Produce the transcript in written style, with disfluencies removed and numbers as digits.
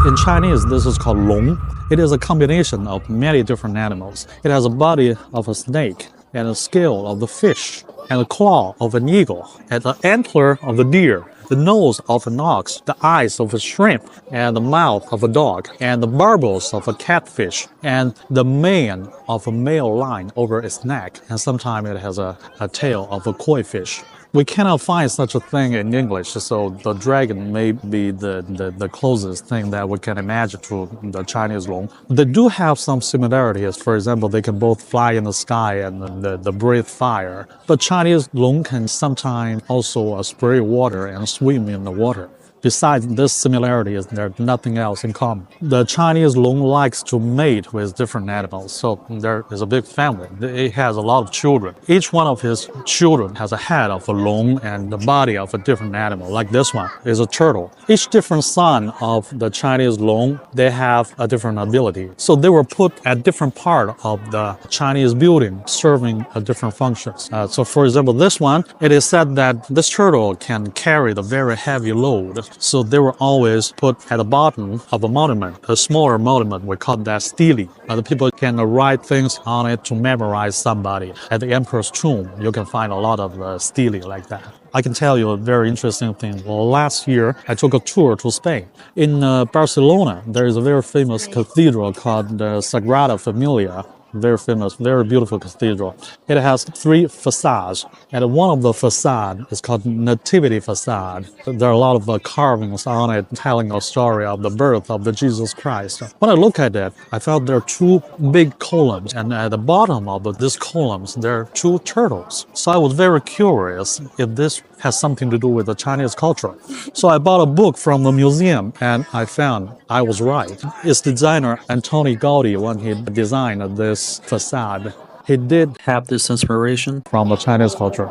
In Chinese, this is called long. It is a combination of many different animals. It has a body of a snake, and a scale of the fish, and a claw of an eagle, and the antler of a deer, the nose of an ox, the eyes of a shrimp, and the mouth of a dog, and the barbels of a catfish, and the mane of a male lion over its neck, and sometimes it has a tail of a koi fish. We cannot find such a thing in English, so the dragon may be the closest thing that we can imagine to the Chinese long. They do have some similarities. For example, they can both fly in the sky and the breathe fire. But Chinese long can sometimes also spray water and swim in the water. Besides this similarity, there's nothing else in common. The Chinese long likes to mate with different animals, so there is a big family. It has a lot of children. Each one of his children has a head of a long and the body of a different animal, like this one is a turtle. Each different son of the Chinese long, they have a different ability. So they were put at different part of the Chinese building, serving different functions. So for example, this one, it is said that this turtle can carry the very heavy load. So they were always put at the bottom of a monument, a smaller monument. We call that stele. The people can write things on it to memorize somebody. At the emperor's tomb, you can find a lot of stele like that. I can tell you a very interesting thing. Well, last year, I took a tour to Spain. In Barcelona, there is a very famous cathedral called the Sagrada Familia. Very famous, very beautiful cathedral. It has 3 facades, and one of the facades is called Nativity facade. There are a lot of carvings on it telling a story of the birth of the Jesus Christ. When I look at it, I found there are 2 big columns, and at the bottom of these columns, there are 2 turtles. So I was very curious if this has something to do with the Chinese culture. So I bought a book from the museum, and I found I was right. It's designer Antoni Gaudi, when he designed this facade, he did have this inspiration from the Chinese culture.